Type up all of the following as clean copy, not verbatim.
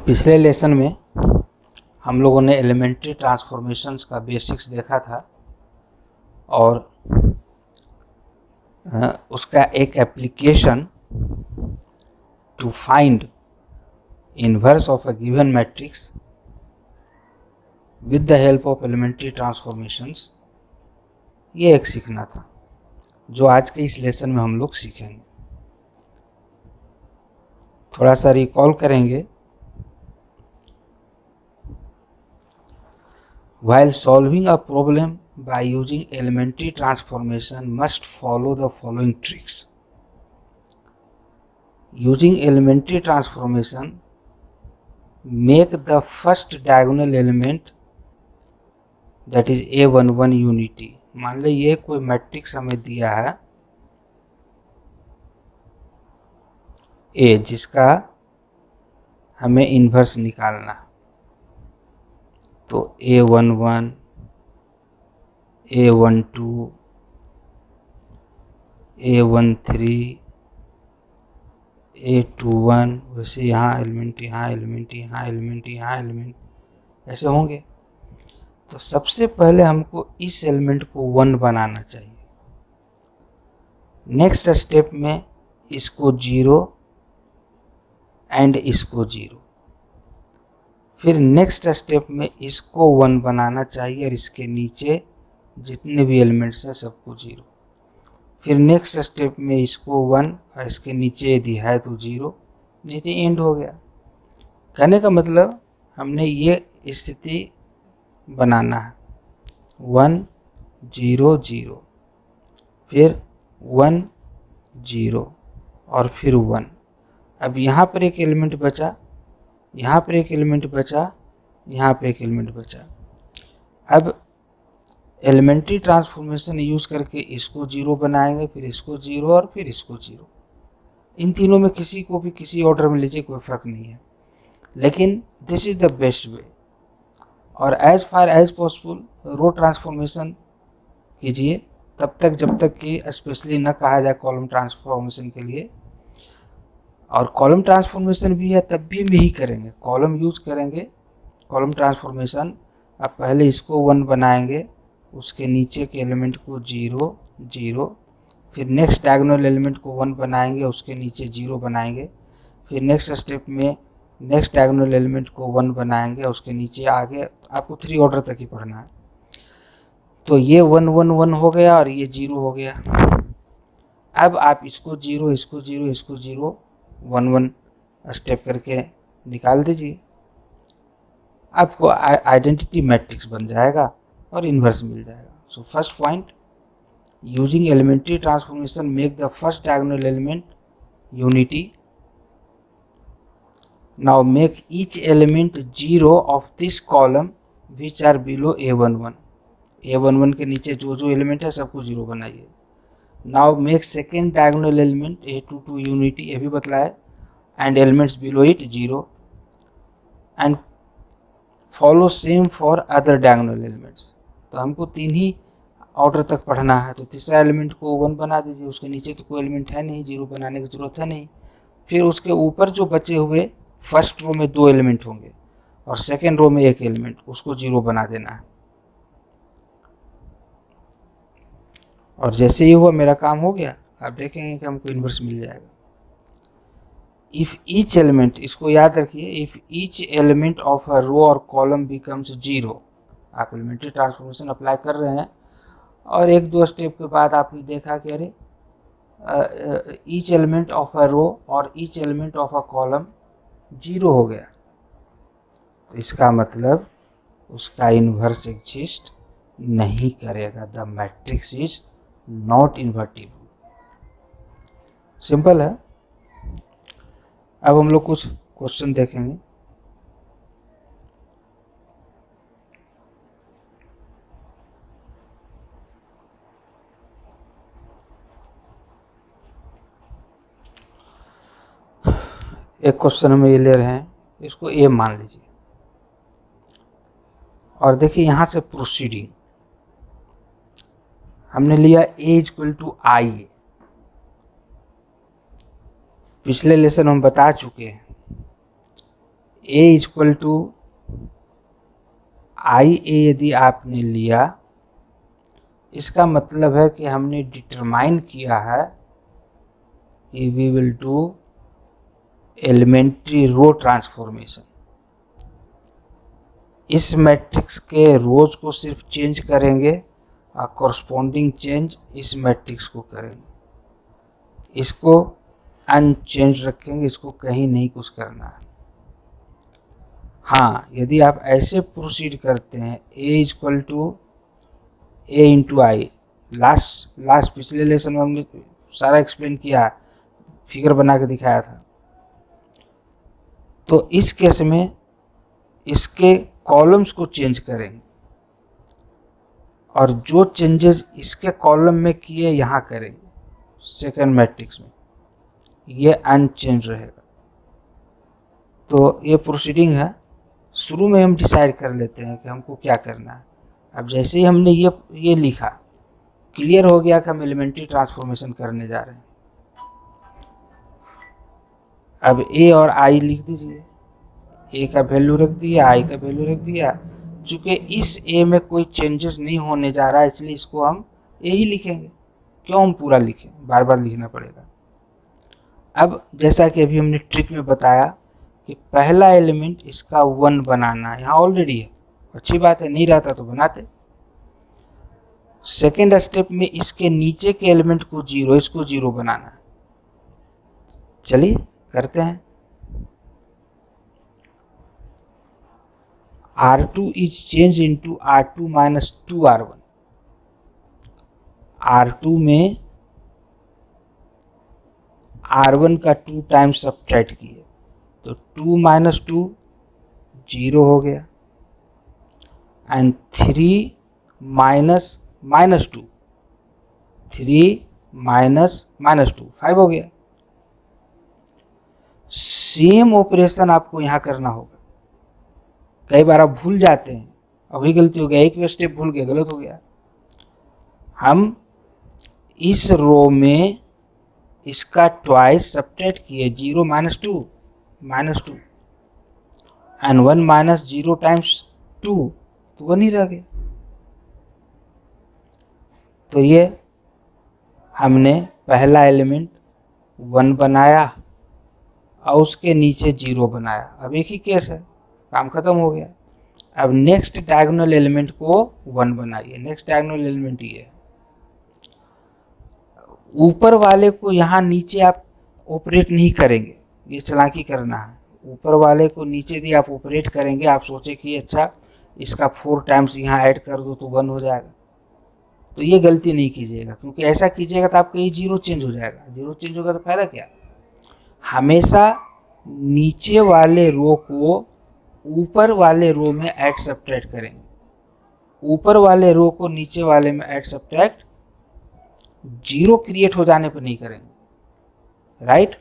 पिछले लेसन में हम लोगों ने एलिमेंट्री ट्रांसफॉर्मेशंस का बेसिक्स देखा था और उसका एक application to find inverse of a given matrix with the help of elementary transformations, ये एक सीखना था जो आज के इस लेसन में हम लोग सीखेंगे। थोड़ा सा रिकॉल करेंगे। While solving a problem by using elementary transformation must follow the following tricks. Using elementary transformation, make the first diagonal element, that is A11 unity. मान लो ये कोई मैट्रिक्स हमें दिया है A, जिसका हमें इन्वर्स निकालना है। तो A11, A12, A13, A21, वैसे यहाँ एलिमेंट, यहाँ एलिमेंट, यहाँ एलिमेंट, यहाँ एलिमेंट ऐसे होंगे। तो सबसे पहले हमको इस एलिमेंट को 1 बनाना चाहिए। नेक्स्ट स्टेप में इसको 0 एंड इसको 0। फिर नेक्स्ट स्टेप में इसको 1 बनाना चाहिए और इसके नीचे जितने भी एलिमेंट्स हैं सबको 0। फिर नेक्स्ट स्टेप में इसको 1 और इसके नीचे यदि है तो 0, नहीं तो एंड हो गया। कहने का मतलब हमने ये स्थिति बनाना है 1 0 0, फिर 1 0 और फिर 1। अब यहाँ पर एक एलिमेंट बचा, यहाँ पर एक एलिमेंट बचा, यहाँ पे एक एलिमेंट बचा। अब एलिमेंट्री ट्रांसफॉर्मेशन यूज़ करके इसको 0 बनाएंगे, फिर इसको 0 और फिर इसको 0। इन तीनों में किसी को भी किसी ऑर्डर में लीजिए, कोई फ़र्क नहीं है, लेकिन this is the best way. और एज फार एज पॉसिबल रो ट्रांसफॉर्मेशन कीजिए तब तक जब तक कि स्पेशली न कहा जाए कॉलम ट्रांसफॉर्मेशन के लिए। और कॉलम ट्रांसफॉर्मेशन भी है तब भी हम यही करेंगे, कॉलम यूज़ करेंगे, कॉलम ट्रांसफॉर्मेशन। अब पहले इसको 1 बनाएंगे, उसके नीचे के एलिमेंट को 0 0, फिर नेक्स्ट डायगोनल एलिमेंट को 1 बनाएंगे, उसके नीचे 0 बनाएंगे। फिर नेक्स्ट स्टेप में नेक्स्ट डायगोनल एलिमेंट को 1 बनाएंगे, उसके नीचे आगे आपको 3 ऑर्डर तक ही पढ़ना है। तो ये 1 1 1 हो गया और ये 0 हो गया। अब आप इसको 0 इसको 0 इसको 0 1 1 स्टेप करके निकाल दीजिए, आपको आइडेंटिटी मैट्रिक्स बन जाएगा और इन्वर्स मिल जाएगा। So first point, using elementary transformation make the first diagonal element unity. Now make each element 0 of this column which are below A11। A11 के नीचे जो जो एलिमेंट है सबको 0 बनाइए। Now make second diagonal element A22 unity, ये भी बतलाए, and elements below it 0 and follow same for other diagonal elements. तो हमको 3 ही ऑर्डर तक पढ़ना है, तो तीसरा एलिमेंट को 1 बना दीजिए, उसके नीचे तो कोई एलिमेंट है नहीं, 0 बनाने की जरूरत है नहीं। फिर उसके ऊपर जो बचे हुए फर्स्ट रो में 2 एलिमेंट होंगे और सेकेंड रो में 1 एलिमेंट, उसको 0 बना देना है। और जैसे ही हुआ मेरा काम हो गया, आप देखेंगे कि हमको इन्वर्स मिल जाएगा। इफ ईच एलिमेंट, इसको याद रखिए, if each element of a row और कॉलम बिकम्स 0, आप एलिमेंट्री ट्रांसफॉर्मेशन अप्लाई कर रहे हैं और 1-2 स्टेप के बाद आपने देखा कि अरे each element of a row और each element of a column 0 हो गया, तो इसका मतलब उसका इन्वर्स एग्जिस्ट नहीं करेगा। The matrix is not invertible. Simple है। अब हम लोग कुछ क्वेश्चन देखेंगे। एक क्वेश्चन हम ये ले रहे हैं, इसको A मान लीजिए और देखिए यहाँ से प्रोसीडिंग हमने लिया A = I। पिछले लेसन हम बता चुके हैं ए इक्वल टू आई ए यदि आपने लिया, इसका मतलब है कि हमने डिटरमाइन किया है कि we will do elementary row transformation. इस मैट्रिक्स के रोज को सिर्फ चेंज करेंगे और कॉरस्पॉन्डिंग चेंज इस मैट्रिक्स को करेंगे। इसको अनचेंज रखेंगे, इसको कहीं नहीं कुछ करना है। हाँ, यदि आप ऐसे प्रोसीड करते हैं A equal to A into I, last पिछले लेसन में हमने सारा एक्सप्लेन किया, फिगर बना के दिखाया था। तो इस केस में इसके कॉलम्स को चेंज करेंगे और जो चेंजेस इसके कॉलम में किए यहाँ करेंगे सेकंड मैट्रिक्स में, ये अनचेंज रहेगा। तो ये प्रोसीडिंग है। शुरू में हम डिसाइड कर लेते हैं कि हमको क्या करना है। अब जैसे ही हमने ये लिखा, क्लियर हो गया कि हम एलिमेंट्री ट्रांसफॉर्मेशन करने जा रहे हैं। अब ए और आई लिख दीजिए, ए का वैल्यू रख दिया, आई का वैल्यू रख दिया। चूँकि इस ए में कोई चेंजेस नहीं होने जा रहा है, इसलिए इसको हम ए ही लिखेंगे। क्यों हम पूरा लिखें, बार बार लिखना पड़ेगा। अब जैसा कि अभी हमने ट्रिक में बताया कि पहला एलिमेंट इसका 1 बनाना है, यहाँ ऑलरेडी है, अच्छी बात है, नहीं रहता तो बनाते। सेकेंड स्टेप में इसके नीचे के एलिमेंट को 0, इसको 0 बनाना है। चलिए करते हैं। R2 is changed into R2 minus 2R1। R2 में R1 का 2 टाइम्स सब्ट्रैक्ट किए तो 2 माइनस 2 0 हो गया, एंड 3 माइनस 2, 3 माइनस 2 5 हो गया। सेम ऑपरेशन आपको यहाँ करना होगा। कई बार आप भूल जाते हैं, अभी गलती हो गया, एक भी स्टेप भूल गए, गलत हो गया। हम इस रो में इसका ट्वाइस सब्ट्रैक्ट किए, 0 माइनस 2 एंड 1 माइनस 0 टाइम्स 2 तो 1 ही रह गया। तो ये हमने पहला एलिमेंट 1 बनाया और उसके नीचे 0 बनाया। अब एक ही केस है, काम खत्म हो गया। अब नेक्स्ट डायगोनल एलिमेंट को 1 बनाइए। नेक्स्ट डायगोनल एलिमेंट ये है। ऊपर वाले को यहाँ नीचे आप ऑपरेट नहीं करेंगे, ये चालाकी करना है। ऊपर वाले को नीचे यदि आप ऑपरेट करेंगे, आप सोचे कि अच्छा इसका 4 टाइम्स यहाँ ऐड कर दो तो 1 हो जाएगा, तो ये गलती नहीं कीजिएगा, क्योंकि ऐसा कीजिएगा तो आपका ये 0 चेंज हो जाएगा। 0 चेंज होगा तो फायदा क्या। हमेशा नीचे वाले रो को ऊपर वाले रो में ऐड सब्ट्रैक्ट करेंगे, ऊपर वाले रो को नीचे वाले में ऐड सब्ट्रैक्ट 0 क्रिएट हो जाने पर नहीं करेंगे, राइट।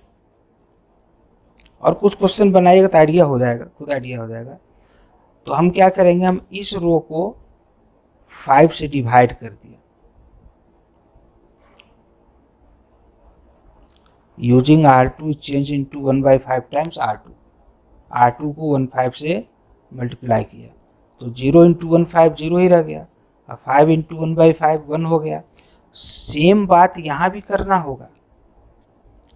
और कुछ क्वेश्चन बनाइएगा तो आइडिया हो जाएगा, खुद आइडिया हो जाएगा। तो हम क्या करेंगे, हम इस रो को 5 से डिवाइड कर दिया, using R2 change into 1/5 times R2 को 1/5 से मल्टीप्लाई किया तो 0 इंटू 1/5 0 ही रह गया, और 5 इंटू 1/5 1 हो गया। सेम बात यहाँ भी करना होगा,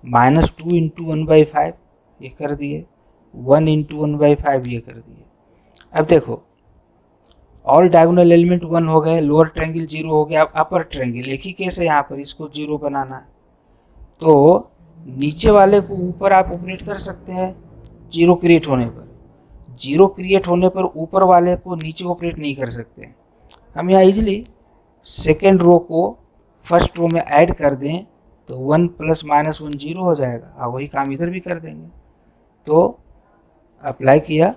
-2 इंटू 1/5 ये कर दिए, 1 इंटू 1/5 ये कर दिए। अब देखो ऑल डायगोनल एलिमेंट 1 हो गए, लोअर ट्रायंगल 0 हो गया, अब अपर ट्रायंगल एक ही केस है, यहाँ पर इसको 0 बनाना है। तो नीचे वाले को ऊपर आप ऑपरेट कर सकते हैं 0 क्रिएट होने पर, 0 क्रिएट होने पर ऊपर वाले को नीचे ऑपरेट नहीं कर सकते। हम यहाँ इजीली सेकेंड रो को फर्स्ट रो में ऐड कर दें तो 1 + -1 0 हो जाएगा, और वही काम इधर भी कर देंगे। तो अप्लाई किया,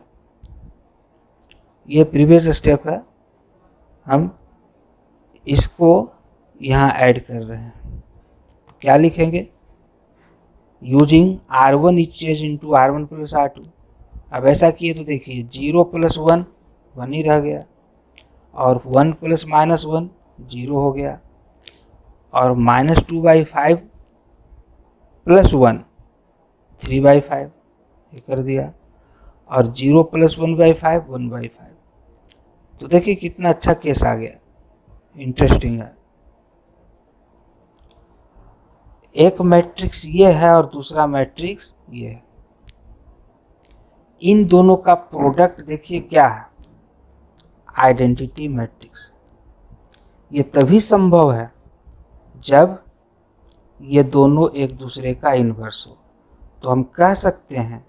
ये प्रीवियस स्टेप है, हम इसको यहाँ ऐड कर रहे हैं। तो क्या लिखेंगे, using R1 is change into R1 + R2। अब ऐसा किए तो देखिए 0 + 1 1 ही रह गया, और 1 + -1 0 हो गया, और -2/5 + 1 3/5 ये कर दिया, और 0 + 1/5 1/5। तो देखिए कितना अच्छा केस आ गया, इंटरेस्टिंग है। एक मैट्रिक्स ये है और दूसरा मैट्रिक्स ये है, इन दोनों का प्रोडक्ट देखिए क्या है, आइडेंटिटी मैट्रिक्स। ये तभी संभव है जब ये दोनों एक दूसरे का इन्वर्स हो। तो हम कह सकते हैं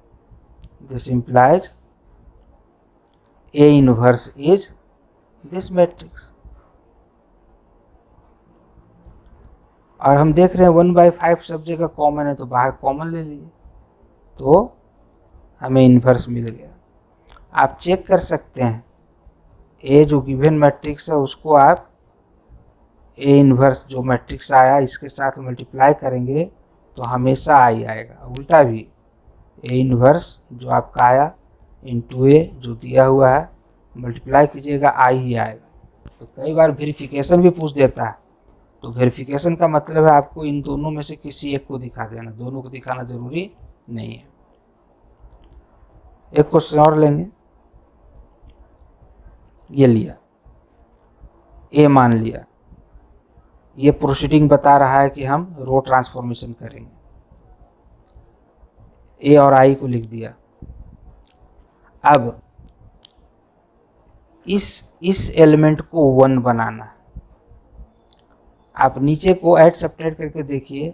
this implies A inverse is this matrix. और हम देख रहे हैं 1/5 सब जगह कॉमन है, तो बाहर कॉमन ले लिए तो हमें इन्वर्स मिल गया। आप चेक कर सकते हैं, ए जो गिवन मैट्रिक्स है उसको आप ए इन्वर्स जो मैट्रिक्स आया इसके साथ मल्टीप्लाई करेंगे तो हमेशा आई आएगा। उल्टा भी ए इन्वर्स जो आपका आया इंटू ए जो दिया हुआ है मल्टीप्लाई कीजिएगा आई ही आएगा। तो कई बार वेरिफिकेशन भी पूछ देता है, तो वेरिफिकेशन का मतलब है आपको इन दोनों में से किसी एक को दिखा देना, दोनों को दिखाना जरूरी नहीं है। एक क्वेश्चन और लेंगे, ये लिया ए मान लिया, ये प्रोसीडिंग बता रहा है कि हम रो ट्रांसफॉर्मेशन करेंगे, ए और आई को लिख दिया। अब इस एलिमेंट को 1 बनाना है। आप नीचे को ऐड सब्ट्रैक्ट करके देखिए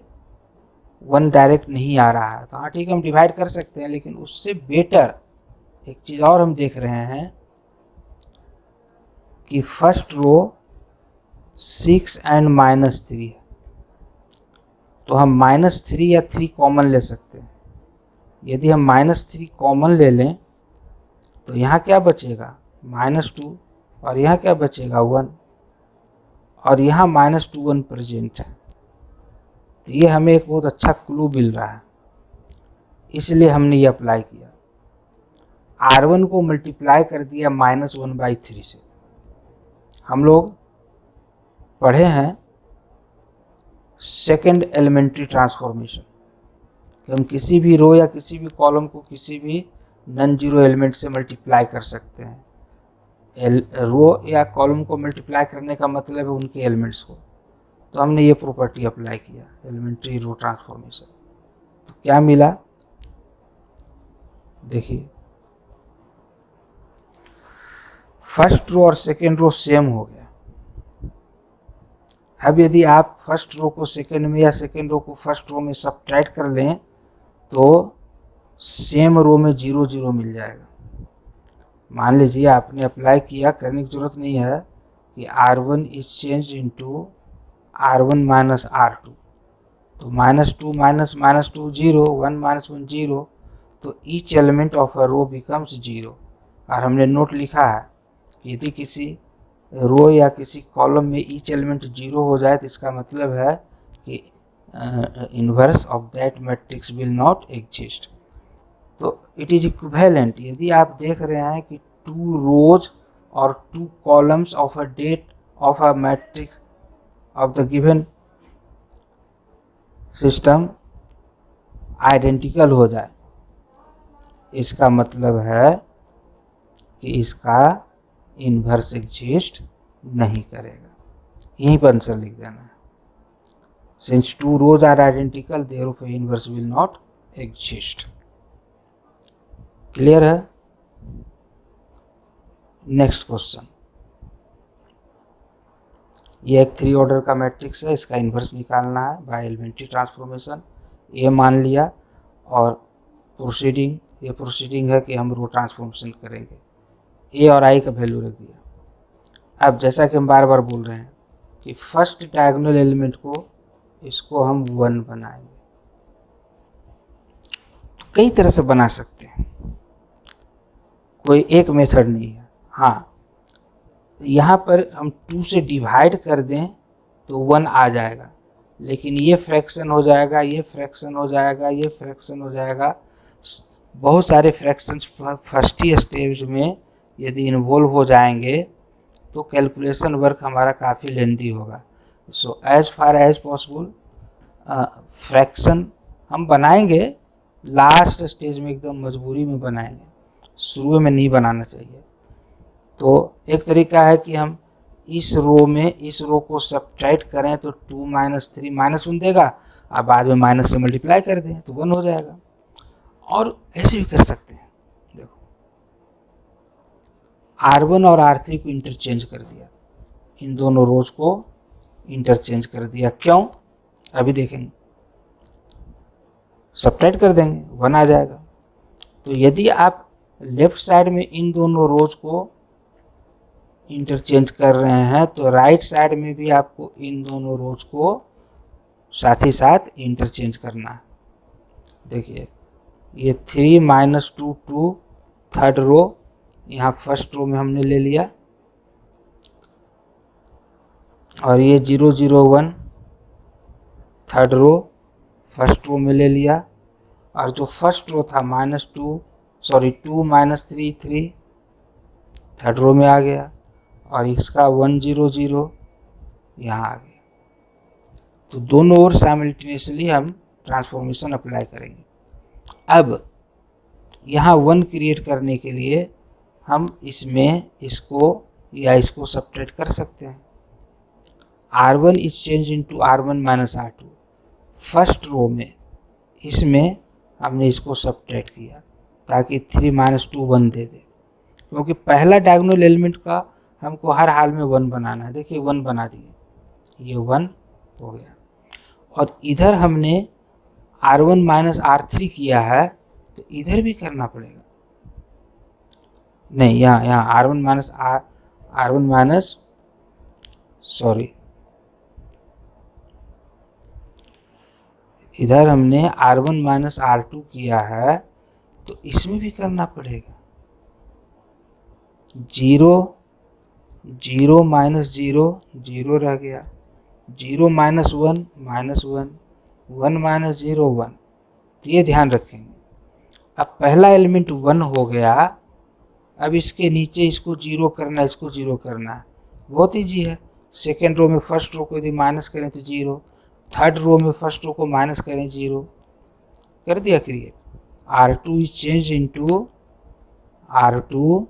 1 डायरेक्ट नहीं आ रहा है, तो हाँ ठीक है हम डिवाइड कर सकते हैं, लेकिन उससे बेटर एक चीज़ और हम देख रहे हैं कि फर्स्ट रो 6 एंड -3 है, तो हम -3 या 3 कॉमन ले सकते हैं। यदि हम -3 कॉमन ले लें तो यहाँ क्या बचेगा -2, और यहाँ क्या बचेगा 1, और यहाँ -2 1 प्रेजेंट है। तो ये हमें एक बहुत अच्छा क्लू मिल रहा है, इसलिए हमने ये अप्लाई किया। R1 को मल्टीप्लाई कर दिया -1/3 से। हम लोग पढ़े हैं सेकेंड एलिमेंट्री ट्रांसफॉर्मेशन, कि हम किसी भी रो या किसी भी कॉलम को किसी भी नॉन जीरो एलिमेंट से मल्टीप्लाई कर सकते हैं। रो या कॉलम को मल्टीप्लाई करने का मतलब है उनके एलिमेंट्स को। तो हमने ये प्रॉपर्टी अप्लाई किया एलिमेंट्री रो ट्रांसफॉर्मेशन। तो क्या मिला देखिए, फर्स्ट रो और सेकेंड रो सेम हो गया। अब यदि आप फर्स्ट रो को सेकेंड में या सेकेंड रो को फर्स्ट रो में सब्ट्रैक्ट कर लें तो सेम रो में 0 0 मिल जाएगा। मान लीजिए आपने अप्लाई किया, करने की जरूरत नहीं है कि R1 is change into R1 minus R2, तो -2 -2 0, 1 -1 0, तो each element of a row becomes 0। और हमने नोट लिखा है कि यदि किसी रो या किसी कॉलम में ईच एलिमेंट 0 हो जाए तो इसका मतलब है कि inverse of that matrix will not exist. तो इट इज इक्विवेलेंट। यदि आप देख रहे हैं कि 2 रोज और 2 columns of a det of a matrix of the given system identical हो जाए, इसका मतलब है कि इसका इन्वर्स एग्जिस्ट नहीं करेगा। यहीं पर आंसर लिख देना है, since 2 rows are identical therefore inverse will not exist। Clear है? नेक्स्ट क्वेश्चन, ये एक 3 ऑर्डर का मैट्रिक्स है, इसका इन्वर्स निकालना है बाय एलिमेंट्री ट्रांसफॉर्मेशन। ए मान लिया और प्रोसीडिंग, ये प्रोसीडिंग है कि हम रो ट्रांसफॉर्मेशन करेंगे। ए और आई का वैल्यू रख दिया। अब जैसा कि हम बार बार बोल रहे हैं कि फर्स्ट डायगोनल एलिमेंट को इसको हम 1 बनाएंगे। तो कई तरह से बना सकते हैं, कोई एक मेथड नहीं है। हाँ, यहाँ पर हम 2 से डिवाइड कर दें तो 1 आ जाएगा, लेकिन ये फ्रैक्शन हो जाएगा, ये फ्रैक्शन हो जाएगा, ये फ्रैक्शन हो जाएगा। बहुत सारे फ्रैक्शंस फर्स्ट ही स्टेज में यदि इन्वॉल्व हो जाएंगे तो कैलकुलेशन वर्क हमारा काफ़ी लेंदी होगा। So as far as possible fraction हम बनाएंगे, लास्ट स्टेज में एकदम मजबूरी में बनाएंगे, शुरू में नहीं बनाना चाहिए। तो एक तरीका है कि हम इस रो में इस रो को सब्ट्रैक्ट करें तो 2 - 3 -1 देगा, अब बाद में माइनस से मल्टीप्लाई कर दें तो 1 हो जाएगा। और ऐसे भी कर सकते हैं, देखो R1 और R3 को इंटरचेंज कर दिया, इन दोनों रोज को इंटरचेंज कर दिया। क्यों? अभी देखेंगे। सब्ट्रैक्ट कर देंगे, 1 आ जाएगा। तो यदि आप लेफ्ट साइड में इन दोनों रोज को इंटरचेंज कर रहे हैं तो राइट साइड में भी आपको इन दोनों रोज को साथ ही साथ इंटरचेंज करना है। देखिए ये 3 - 2 2 थर्ड रो, यहाँ फर्स्ट रो में हमने ले लिया, और ये 0 0 1 थर्ड रो फर्स्ट रो में ले लिया, और जो फर्स्ट रो था -2 -3 3 थर्ड रो में आ गया, और इसका 1 0 0 यहाँ आ गया। तो दोनों ओर साइमल्टेनियसली हम ट्रांसफॉर्मेशन अप्लाई करेंगे। अब यहाँ 1 क्रिएट करने के लिए हम इसमें इसको या इसको सब्ट्रैक्ट कर सकते हैं। R1 is change into R1 - R2, first row में इसमें हमने इसको सब्ट्रैक्ट किया ताकि 3 - 2 1 दे दे, क्योंकि पहला डायगोनल एलिमेंट का हमको हर हाल में 1 बनाना है। देखिए 1 बना दिए, ये 1 हो गया। और इधर हमने R1 - R3 किया है, तो इधर भी करना पड़ेगा। नहीं, यहाँ R1 माइनस सॉरी, इधर हमने R1 - R2 किया है, तो इसमें भी करना पड़ेगा। 0 0 - 0 0 रह गया, 0 - 1 -1 1 - 0 1। तो ये ध्यान रखेंगे। अब पहला एलिमेंट 1 हो गया, अब इसके नीचे इसको 0 करना, इसको 0 करना है, बहुत ईजी है। सेकेंड रो में फर्स्ट रो को यदि माइनस करें तो 0, थर्ड रो में फर्स्ट रो को माइनस करें 0, कर दिया create. R2 is change into R2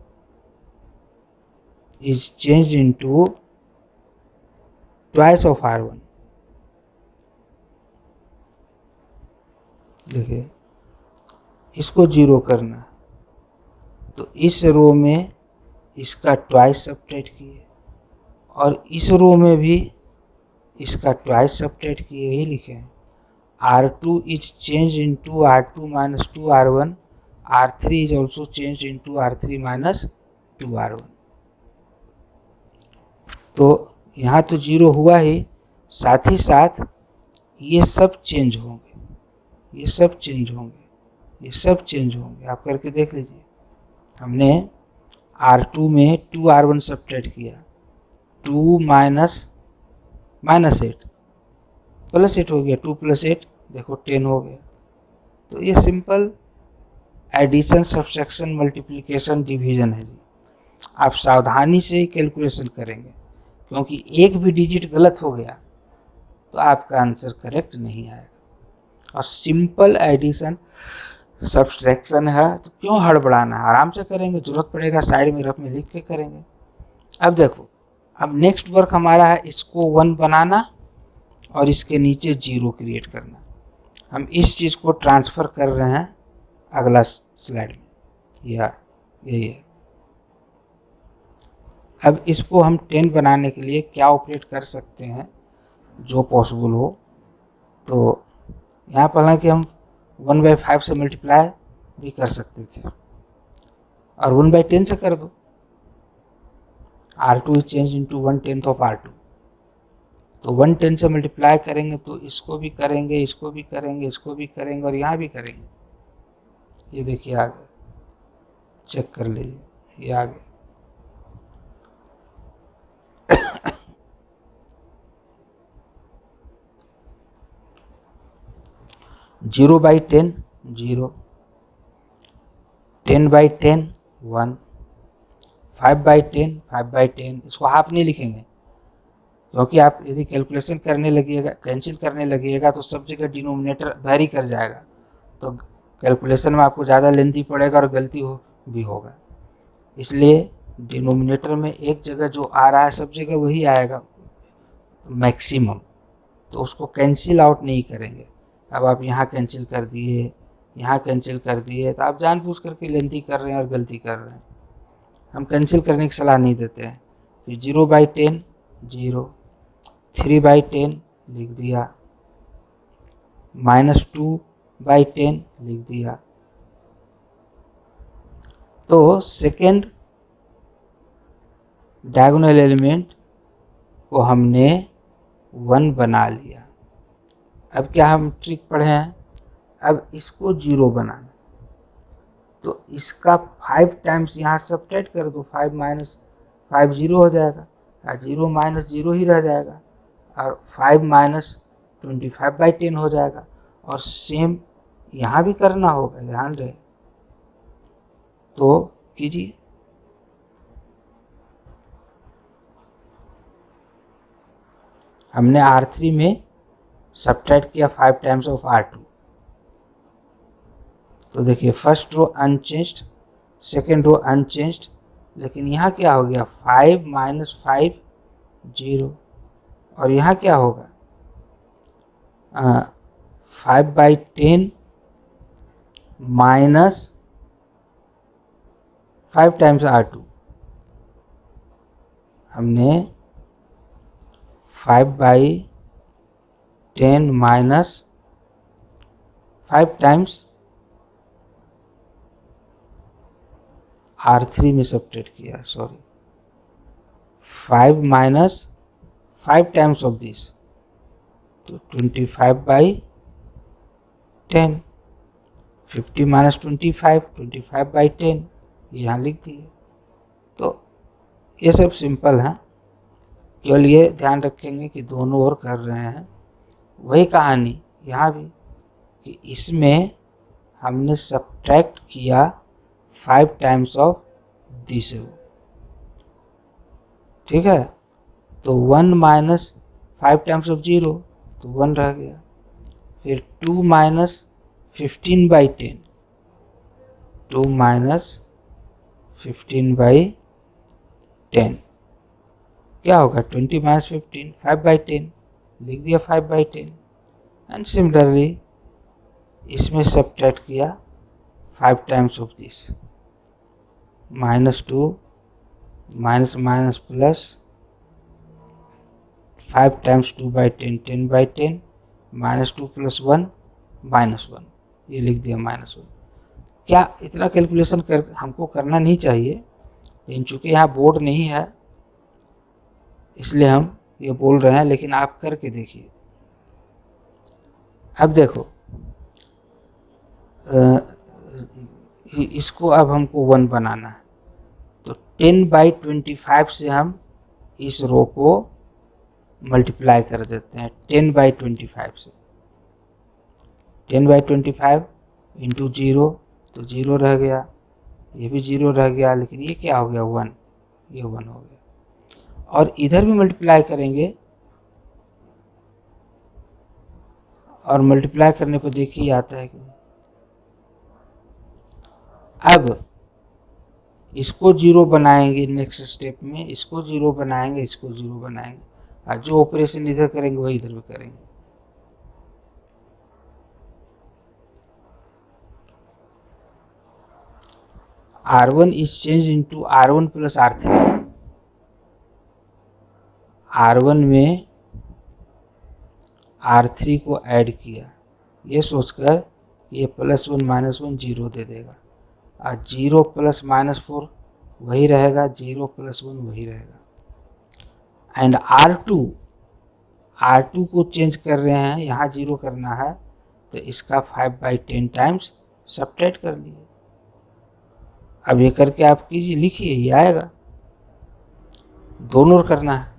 is changed into twice of R1। देखिए इसको 0 करना, तो इस रो में इसका ट्वाइस सब्ट्रैक्ट किए, और इस रो में भी इसका ट्वाइस सब्ट्रैक्ट किए, ही लिखे हैं। R2 is changed into R2 - 2 R1, R3 is also changed into R3 - 2 R1। तो यहाँ तो 0 हुआ ही, साथ ही साथ ये सब चेंज होंगे, ये सब चेंज होंगे, ये सब चेंज होंगे। आप करके देख लीजिए। हमने R2 में 2 R1 सब्ट्रैक्ट किया, 2 - 8 +8 हो गया, 2 + 8 देखो 10 हो गया। तो ये simple addition, subtraction, multiplication, division है जी। आप सावधानी से ही कैलकुलेशन करेंगे, क्योंकि एक भी डिजिट गलत हो गया तो आपका आंसर करेक्ट नहीं आएगा। और सिंपल एडिशन सब्ट्रैक्शन है, तो क्यों हड़बड़ाना है, आराम से करेंगे। जरूरत पड़ेगा साइड में रफ में लिख के करेंगे। अब देखो, अब नेक्स्ट वर्क हमारा है इसको 1 बनाना और इसके नीचे 0 क्रिएट करना। हम इस चीज़ को ट्रांसफ़र कर रहे हैं अगला स्लाइड में, यही है। अब इसको हम 10 बनाने के लिए क्या ऑपरेट कर सकते हैं जो पॉसिबल हो। तो यहाँ पर हालांकि हम 1/5 से मल्टीप्लाई भी कर सकते थे, और 1/10 से कर दो। R2 is change into 1/10 of R2। तो 1/10 से मल्टीप्लाई करेंगे तो इसको भी करेंगे, इसको भी करेंगे, इसको भी करेंगे, और यहाँ भी करेंगे। ये देखिए आ गया, चेक कर लीजिए, ये आ गया। Zero by 10 0, 10/10 1, 5/10 5/10। इसको हाफ नहीं लिखेंगे, क्योंकि आप यदि कैलकुलेशन करने लगिएगा, कैंसिल करने लगिएगा, तो सब जगह डिनोमिनेटर वेरी कर जाएगा, तो कैलकुलेशन में आपको ज़्यादा लेंथी पड़ेगा और गलती भी होगा, इसलिए डिनोमिनेटर में एक जगह जो आ रहा है सब जगह वही आएगा मैक्सिमम, तो उसको कैंसिल आउट नहीं करेंगे। अब आप यहाँ कैंसिल कर दिए, यहाँ कैंसिल कर दिए, तो आप जानबूझ करके लेंथी कर रहे हैं और गलती कर रहे हैं। हम कैंसिल करने की सलाह नहीं देते हैं। फिर 0/10 0, 3/10 लिख दिया, -2/10 लिख दिया। तो सेकेंड डायगोनल एलिमेंट को हमने 1 बना लिया। अब क्या हम ट्रिक पढ़े हैं, अब इसको 0 बनाना, तो इसका 5 टाइम्स यहाँ सब्ट्रैक्ट कर दो, 5 - 5 0 हो जाएगा, 0 - 0 ही रह जाएगा, और 5 - 25/10 हो जाएगा। और सेम यहाँ भी करना होगा, ध्यान रहे, तो कीजिए। हमने R3 में सब्ट्रैक्ट किया 5 टाइम्स ऑफ R2, तो देखिए first row unchanged, second row unchanged, लेकिन यहाँ क्या हो गया, 5 - 5 0, और यहाँ क्या होगा 5/10 माइनस 5 टाइम्स R2। हमने 5/10 माइनस 5 टाइम्स R3 में सब्ट्रैक्ट किया, सॉरी, 5 - 5 टाइम्स ऑफ दिस, तो 25/10, 50 - 25, 25/10 यहाँ लिख दिए। तो ये सब सिंपल है, केवल ये ध्यान रखेंगे कि दोनों ओर कर रहे हैं। वही कहानी यहाँ भी, कि इसमें हमने सब्ट्रैक्ट किया 5 टाइम्स ऑफ दिस रो, ठीक है, तो 1 - 5 टाइम्स ऑफ 0, तो 1 रह गया। फिर 2 - 15/10, 2 - 15/10 क्या होगा, 20 - 15, 5/10 लिख दिया, 5/10। एंड सिमिलरली इसमें सब्ट्रैक्ट किया 5 times of this, -2 minus plus 5 times 2/10, 10/10, -2 + 1 -1, ये लिख दिया -1। क्या इतना कैलकुलेशन हमको करना नहीं चाहिए, लेकिन चूंकि यहाँ बोर्ड नहीं है इसलिए हम ये बोल रहे हैं, लेकिन आप करके देखिए। अब देखो इसको अब हमको 1 बनाना है, तो 10/25 से हम इस रो को मल्टीप्लाई कर देते हैं 10/25 से। 10/25 इंटू 0, तो 0 रह गया, ये भी 0 रह गया, लेकिन ये क्या हो गया 1, ये 1 हो गया। और इधर भी मल्टीप्लाई करेंगे, और मल्टीप्लाई करने पर देखिए आता है कि अब इसको 0 बनाएंगे, नेक्स्ट स्टेप में इसको 0 बनाएंगे, इसको 0 बनाएंगे, और जो ऑपरेशन इधर करेंगे वही इधर भी करेंगे। R1 is changed into R1 plus R3। R1 में R3 को ऐड किया, ये सोचकर ये +1 -1 0 दे देगा, और 0 + -4 वही रहेगा, 0 + 1 वही रहेगा। एंड R2 को चेंज कर रहे हैं, यहाँ 0 करना है, तो इसका 5/10 टाइम्स सब्ट्रैक्ट कर लिए। अब ये करके आप कीजिए, लिखिए, ये आएगा, दोनों करना है।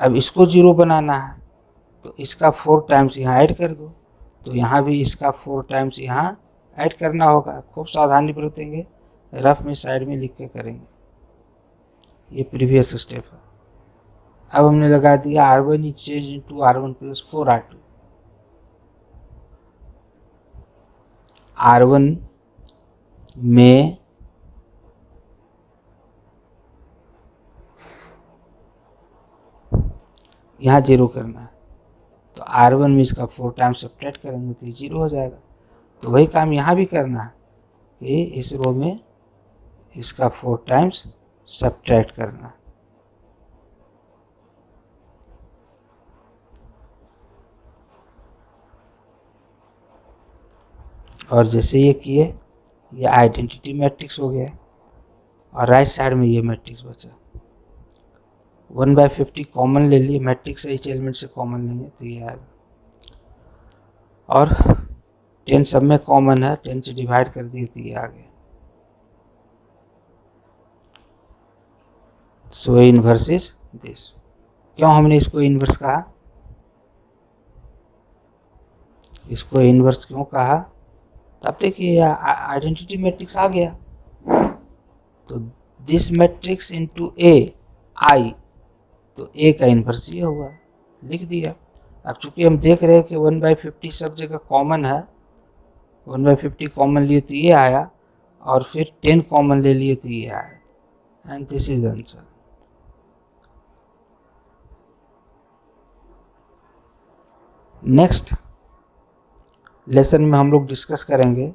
अब इसको 0 बनाना है, तो इसका 4 टाइम्स यहाँ ऐड कर दो, तो यहाँ भी इसका 4 टाइम्स यहाँ ऐड करना होगा। खूब सावधानी बरतेंगे, रफ में साइड में लिख के करेंगे, ये प्रीवियस स्टेप है। अब हमने लगा दिया R1 is changed into R1 plus 4R2। R1 में यहाँ 0 करना है, तो R1 में इसका 4 टाइम्स सब्ट्रैक्ट करेंगे तो 0 हो जाएगा। तो वही काम यहाँ भी करना है कि इस रो में इसका 4 टाइम्स सब्ट्रैक्ट करना है। और जैसे ये किए, ये आइडेंटिटी मैट्रिक्स हो गया और राइट साइड में ये मैट्रिक्स बचा। 1/50 कॉमन ले लिए, मैट्रिक्स से each एलिमेंट से कॉमन लेंगे तो ये आएगा। और 10 सब में कॉमन है, 10 से डिवाइड कर दिए तो ये आ गया। सो इनवर्स इज दिस। क्यों हमने इसको इनवर्स कहा? इसको इनवर्स क्यों कहा? तब देखिए आइडेंटिटी मैट्रिक्स आ गया, तो दिस मैट्रिक्स इनटू ए आई, तो ए का इनवर्स ये हुआ, लिख दिया। अब चूंकि हम देख रहे हैं कि 1/50 सब जगह कॉमन है, 1/50 कॉमन लिए तो ये आया, और फिर 10 कॉमन ले लिए तो ये आया, and this is answer. Next lesson में हम लोग डिस्कस करेंगे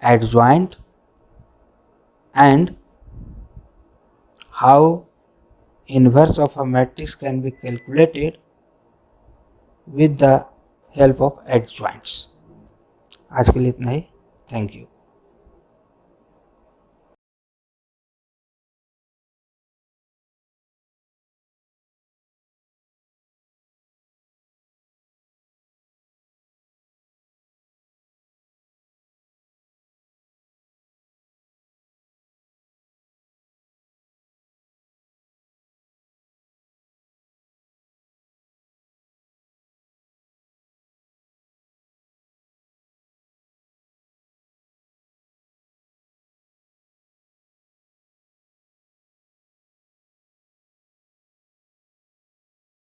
adjoint and how inverse of a matrix can be calculated with the help of adjoints। आज के लिए इतना ही। Thank you.